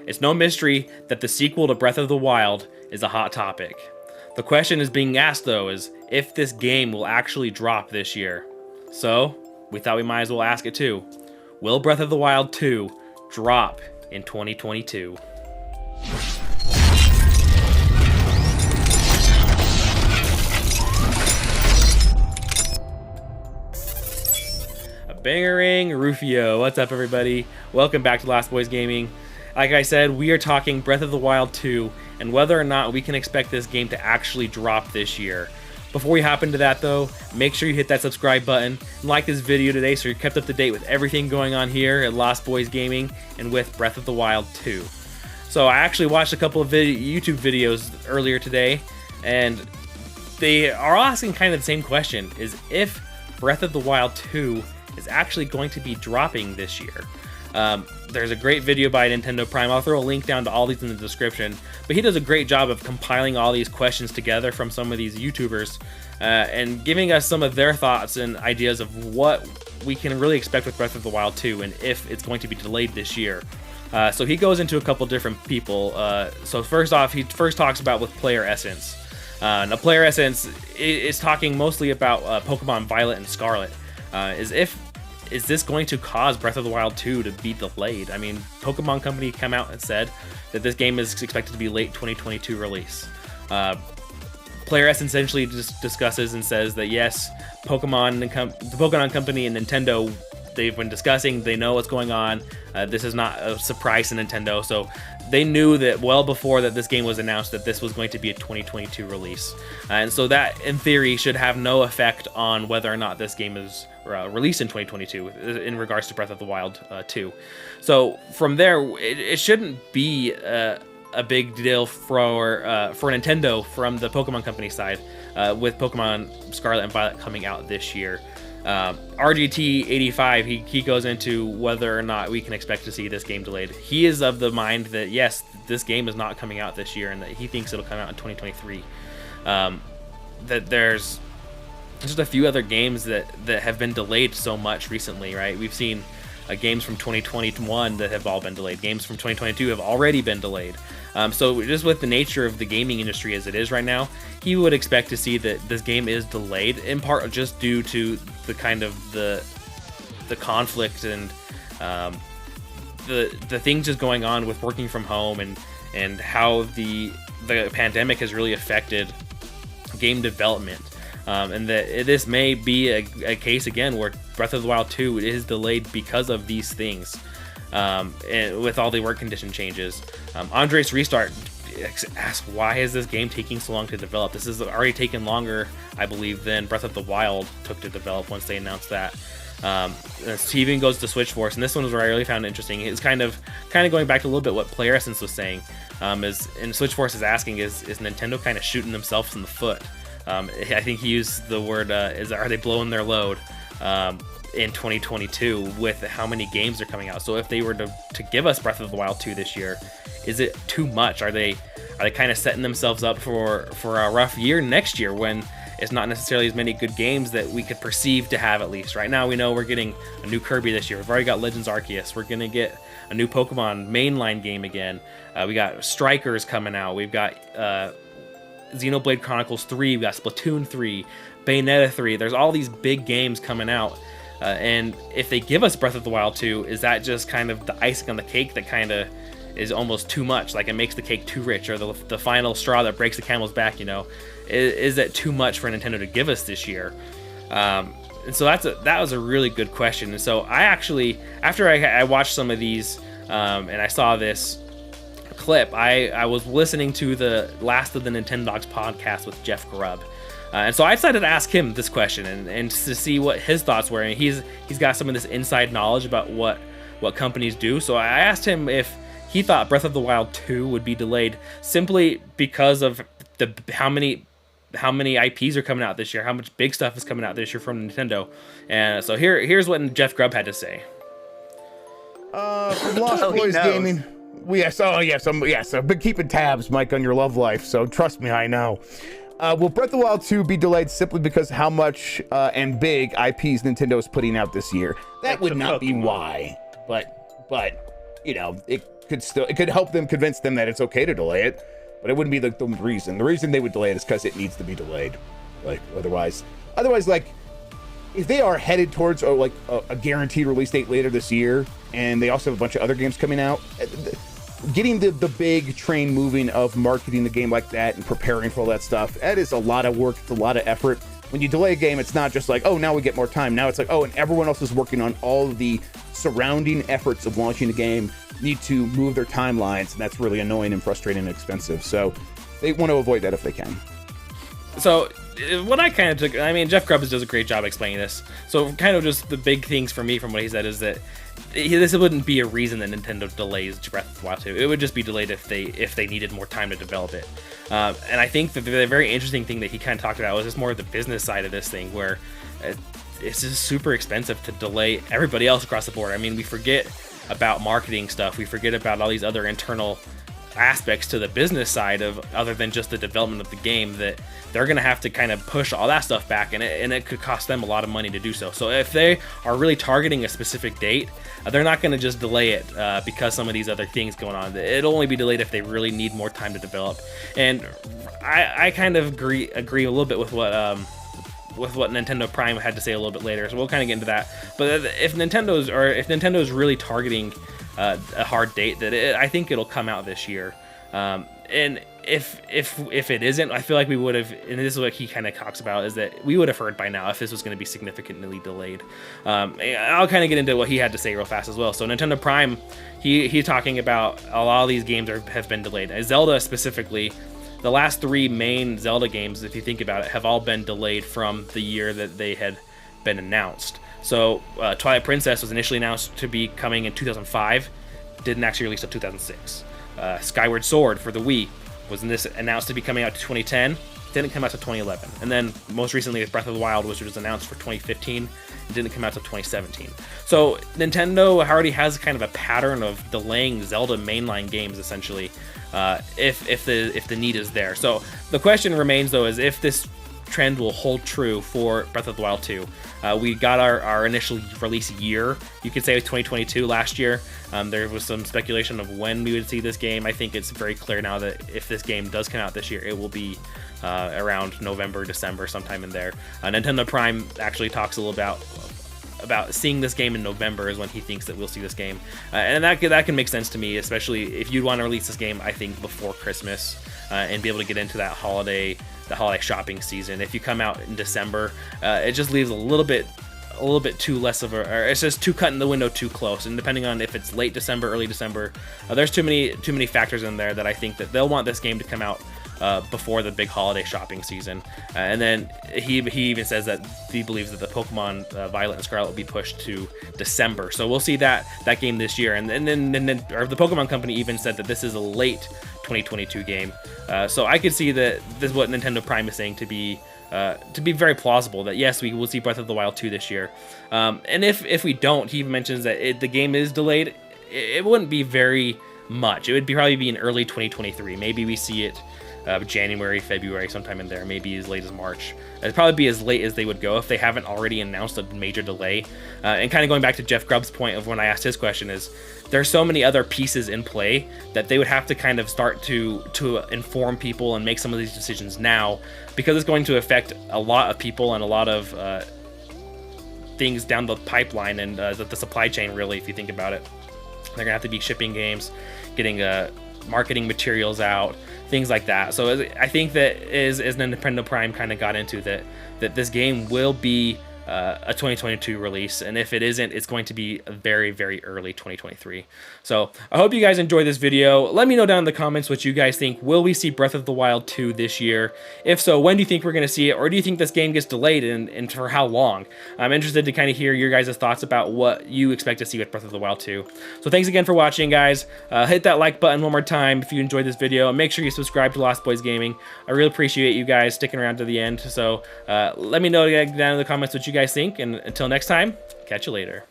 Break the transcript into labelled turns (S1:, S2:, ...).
S1: It's no mystery that the sequel to Breath of the Wild is a hot topic. The question is being asked though is if this game will actually drop this year. So, we thought we might as well ask it too. Will Breath of the Wild 2 drop in 2022? Bangarang Rufio, what's up everybody? Welcome back to Last Boys Gaming. Like I said, we are talking Breath of the Wild 2 and whether or not we can expect this game to actually drop this year. Before we hop into that though, make sure you hit that subscribe button and like this video today so you're kept up to date with everything going on here at Lost Boys Gaming and with Breath of the Wild 2. So I actually watched a couple of YouTube videos earlier today and they are asking kind of the same question, is if Breath of the Wild 2 is actually going to be dropping this year. There's a great video by Nintendo Prime. I'll throw a link down to all these in the description, but he does a great job of compiling all these questions together from some of these YouTubers and giving us some of their thoughts and ideas of what we can really expect with Breath of the Wild 2 and if it's going to be delayed this year. So he goes into a couple different people. So first off, he first talks about with Player Essence. Now Player Essence is talking mostly about Pokemon Violet and Scarlet. Is this going to cause Breath of the Wild 2 to be delayed? I mean, Pokemon Company came out and said that this game is expected to be late 2022 release. Player Essence essentially just discusses and says that yes, the Pokemon Company and Nintendo, they've been discussing, they know what's going on. This is not a surprise to Nintendo, so they knew that well before that this game was announced that this was going to be a 2022 release. And so that, in theory, should have no effect on whether or not this game is released in 2022 in regards to Breath of the Wild 2. So from there, it shouldn't be a big deal for Nintendo from the Pokemon Company side with Pokemon Scarlet and Violet coming out this year. RGT85, he goes into whether or not we can expect to see this game delayed. He is of the mind that yes, this game is not coming out this year and that he thinks it'll come out in 2023. That there's just a few other games that have been delayed so much recently, right? We've seen games from 2021 that have all been delayed. Games from 2022 have already been delayed. So just with the nature of the gaming industry as it is right now, he would expect to see that this game is delayed, in part just due to the kind of the conflict and the things just going on with working from home and how the pandemic has really affected game development. And that this may be a case again where Breath of the Wild 2 is delayed because of these things, and with all the work condition changes. Andres Restart asks, why is this game taking so long to develop? This has already taken longer, I believe, than Breath of the Wild took to develop once they announced that. He even goes to Switch Force, and this one was where I really found it interesting. It's kind of going back to a little bit what Player Essence was saying. And Switch Force is asking, is Nintendo kind of shooting themselves in the foot? I think he used the word, are they blowing their load in 2022 with how many games are coming out? So if they were to give us Breath of the Wild 2 this year, is it too much? Are they kind of setting themselves up for a rough year next year when it's not necessarily as many good games that we could perceive to have? At least right now we know we're getting a new Kirby this year. We've already got Legends Arceus. We're going to get a new Pokemon mainline game again. We got Strikers coming out. We've got Xenoblade Chronicles 3, we got Splatoon 3, Bayonetta 3. There's all these big games coming out. And if they give us Breath of the Wild 2, is that just kind of the icing on the cake that kind of is almost too much? Like it makes the cake too rich, or the final straw that breaks the camel's back, you know? Is it too much for Nintendo to give us this year? And so that was a really good question. And so I actually, after I watched some of these and I saw this clip, I was listening to the last of the Nintendogs podcast with Jeff Grubb, and so I decided to ask him this question and to see what his thoughts were. And he's got some of this inside knowledge about what companies do. So I asked him if he thought Breath of the Wild 2 would be delayed simply because of how many IPs are coming out this year, how much big stuff is coming out this year from Nintendo. And so here's what Jeff Grubb had to say.
S2: From Lost Boys Gaming. Yes, I've been keeping tabs, Mike, on your love life, so trust me, I know. Will Breath of the Wild 2 be delayed simply because how much and big IPs Nintendo is putting out this year? That would not be why, but you know, it could help them convince them that it's okay to delay it, but it wouldn't be the reason. The reason they would delay it is because it needs to be delayed. Like otherwise, like if they are headed towards a guaranteed release date later this year, and they also have a bunch of other games coming out, getting the big train moving of marketing the game like that and preparing for all that stuff, that is a lot of work. It's a lot of effort. When you delay a game, it's not just like, oh, now we get more time. Now it's like, oh, and everyone else is working on all of the surrounding efforts of launching the game, need to move their timelines, and that's really annoying and frustrating and expensive. So they want to avoid that if they can.
S1: So what I kind of took, I mean, Jeff Grubb does a great job explaining this. So kind of just the big things for me from what he said is that this wouldn't be a reason that Nintendo delays Breath of the Wild 2. It would just be delayed if they needed more time to develop it. And I think that the very interesting thing that he kind of talked about was just more of the business side of this thing, where it's just super expensive to delay everybody else across the board. I mean, we forget about marketing stuff. We forget about all these other internal aspects to the business side of other than just the development of the game, that they're going to have to kind of push all that stuff back, and it could cost them a lot of money to do so. So if they are really targeting a specific date, they're not going to just delay it because some of these other things going on. It'll only be delayed if they really need more time to develop. And I kind of agree a little bit with what Nintendo Prime had to say a little bit later, so we'll kind of get into that. But if Nintendo's really targeting a hard date, that I think it'll come out this year. And if it isn't, I feel like we would have, and this is what he kind of talks about, is that we would have heard by now if this was going to be significantly delayed. I'll kind of get into what he had to say real fast as well. So Nintendo Prime, he's talking about a lot of these games have been delayed. Zelda specifically, the last 3 main Zelda games, if you think about it, have all been delayed from the year that they had been announced. So Twilight Princess was initially announced to be coming in 2005, didn't actually release until 2006. Skyward Sword for the Wii was announced to be coming out to 2010, didn't come out to 2011. And then most recently, Breath of the Wild was announced for 2015, and didn't come out to 2017. So Nintendo already has kind of a pattern of delaying Zelda mainline games, essentially, if the need is there. So the question remains, though, is if this trend will hold true for Breath of the Wild 2. We got our initial release year, you could say, with 2022 last year. There was some speculation of when we would see this game. I think it's very clear now that if this game does come out this year, it will be around November, December, sometime in there. Nintendo Prime actually talks a little about seeing this game in November is when he thinks that we'll see this game, and that can make sense to me, especially if you'd want to release this game, I think, before Christmas, and be able to get into the holiday shopping season. If you come out in December, it just leaves a little bit too less of or it's just too cutting the window too close. And depending on if it's late December, early December, there's too many factors in there that I think that they'll want this game to come out before the big holiday shopping season. And then he even says that he believes that the Pokemon Violet and Scarlet will be pushed to December. So we'll see that game this year. And then the Pokemon company even said that this is a late 2022 game. So I could see that this is what Nintendo Prime is saying to be very plausible, that yes, we will see Breath of the Wild 2 this year. And if we don't, he even mentions that the game is delayed. It wouldn't be very much. It would probably be in early 2023. Maybe we see it January, February, sometime in there, maybe as late as March. It'd probably be as late as they would go if they haven't already announced a major delay. And kind of going back to Jeff Grubb's point of when I asked his question, is there's so many other pieces in play that they would have to kind of start to inform people and make some of these decisions now, because it's going to affect a lot of people and a lot of things down the pipeline and the supply chain, really, if you think about it. They're gonna have to be shipping games, getting marketing materials out, things like that. So I think that as Nintendo Prime kind of got into that this game will be a 2022 release, and if it isn't, it's going to be a very, very early 2023. So I hope you guys enjoyed this video. Let me know down in the comments what you guys think. Will we see Breath of the Wild 2 this year? If so, when do you think we're going to see it, or do you think this game gets delayed, and for how long? I'm interested to kind of hear your guys' thoughts about what you expect to see with Breath of the Wild 2. So thanks again for watching, guys. Hit that like button one more time if you enjoyed this video, and make sure you subscribe to Lost Boys Gaming. I really appreciate you guys sticking around to the end. So let me know down in the comments what you guys think, and until next time, catch you later.